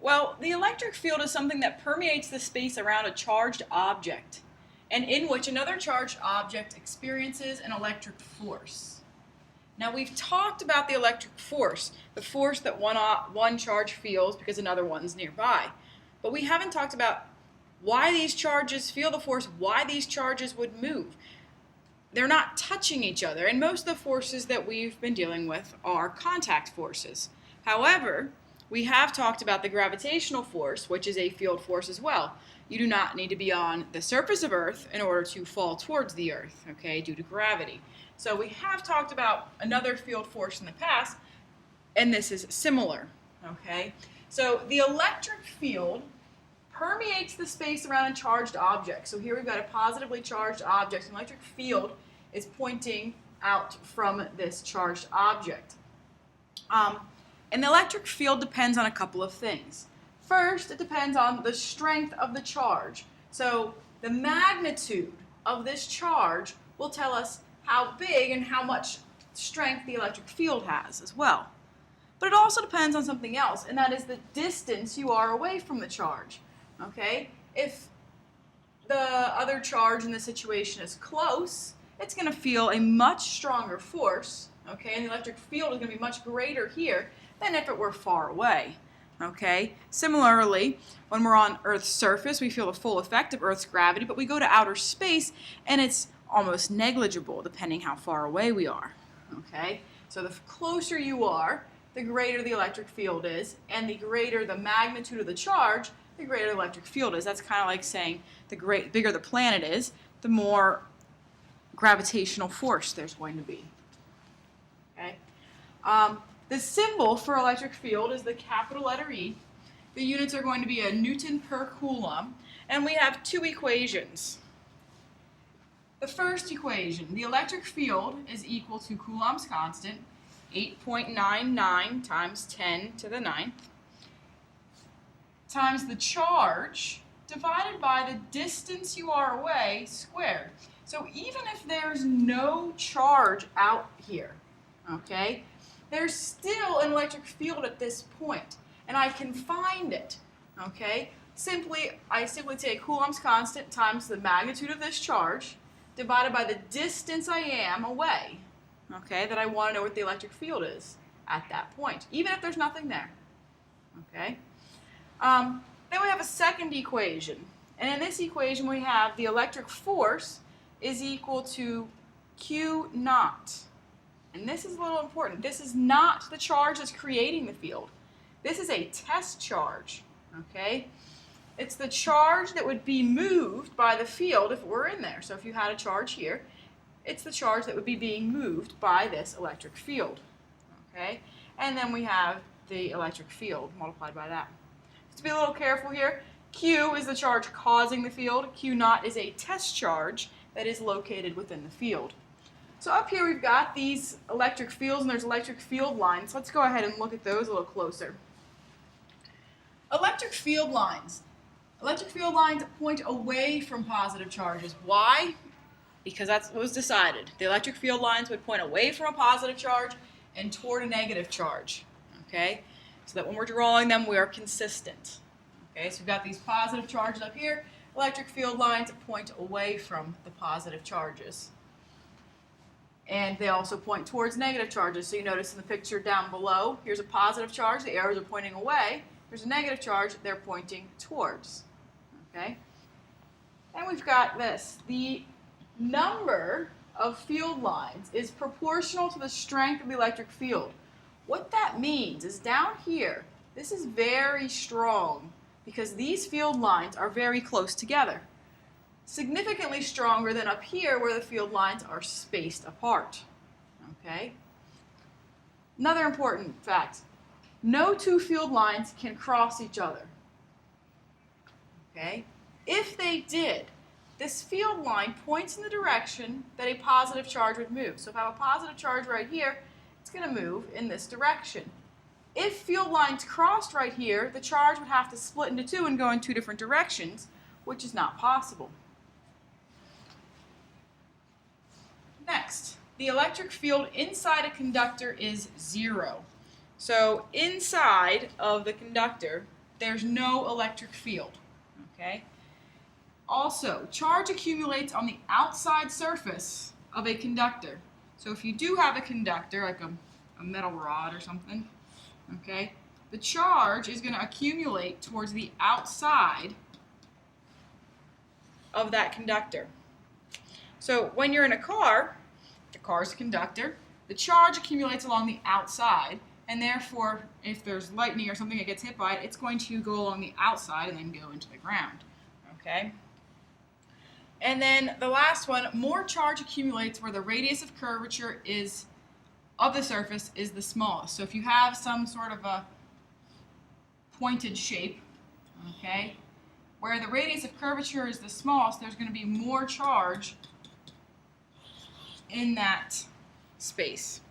Well, the electric field is something that permeates the space around a charged object, and in which another charged object experiences an electric force. Now, we've talked about the electric force, the force that one charge feels because another one's nearby. But we haven't talked about why these charges feel the force, why these charges would move. They're not touching each other, and most of the forces that we've been dealing with are contact forces. However, we have talked about the gravitational force, which is a field force as well. You do not need to be on the surface of Earth in order to fall towards the Earth, okay, due to gravity. So we have talked about another field force in the past, and this is similar, okay? So the electric field permeates the space around a charged object. So here we've got a positively charged object. An electric field is pointing out from this charged object. And the electric field depends on a couple of things. First, it depends on the strength of the charge. So the magnitude of this charge will tell us how big and how much strength the electric field has as well. But it also depends on something else, and that is the distance you are away from the charge. Okay? If the other charge in this situation is close, it's going to feel a much stronger force, okay? And the electric field is going to be much greater here than if it were far away, okay? Similarly, when we're on Earth's surface, we feel the full effect of Earth's gravity, but we go to outer space, and it's almost negligible depending how far away we are, okay? So the closer you are, the greater the electric field is, and the greater the magnitude of the charge, the greater the electric field is. That's kind of like saying the bigger the planet is, the more gravitational force there's going to be. Okay? The symbol for electric field is the capital letter E. The units are going to be a Newton per Coulomb, and we have two equations. The first equation, the electric field is equal to Coulomb's constant, 8.99 times 10 to the 9th, times the charge divided by the distance you are away squared. So even if there's no charge out here, okay, there's still an electric field at this point, and I can find it, okay? I simply take Coulomb's constant times the magnitude of this charge divided by the distance I am away, okay, that I want to know what the electric field is at that point, even if there's nothing there, okay? Then we have a second equation, and in this equation we have the electric force is equal to Q naught. And this is a little important. This is not the charge that's creating the field. This is a test charge, okay? It's the charge that would be moved by the field if it were in there. So if you had a charge here, it's the charge that would be being moved by this electric field, okay? And then we have the electric field multiplied by that. To be a little careful here, Q is the charge causing the field. Q naught is a test charge that is located within the field. So up here we've got these electric fields, and there's electric field lines. Let's go ahead and look at those a little closer. Electric field lines. Electric field lines point away from positive charges. Why? Because that's what was decided. The electric field lines would point away from a positive charge and toward a negative charge, okay? So that when we're drawing them, we are consistent. Okay, so we've got these positive charges up here, electric field lines point away from the positive charges. And they also point towards negative charges. So you notice in the picture down below, here's a positive charge, the arrows are pointing away. There's a negative charge, they're pointing towards. Okay? And we've got this. The number of field lines is proportional to the strength of the electric field. What that means is down here, this is very strong because these field lines are very close together. Significantly stronger than up here where the field lines are spaced apart. Okay? Another important fact, no two field lines can cross each other. Okay? If they did, this field line points in the direction that a positive charge would move. So if I have a positive charge right here, it's going to move in this direction. If field lines crossed right here, the charge would have to split into two and go in two different directions, which is not possible. Next, the electric field inside a conductor is 0. So inside of the conductor, there's no electric field. Okay? Also, charge accumulates on the outside surface of a conductor. So if you do have a conductor, like a metal rod or something, okay, the charge is going to accumulate towards the outside of that conductor. So when you're in a car, the car's a conductor, the charge accumulates along the outside, and therefore, if there's lightning or something that gets hit by it, it's going to go along the outside and then go into the ground. Okay? And then the last one, more charge accumulates where the radius of curvature of the surface is the smallest. So if you have some sort of a pointed shape, okay, where the radius of curvature is the smallest, there's going to be more charge in that space.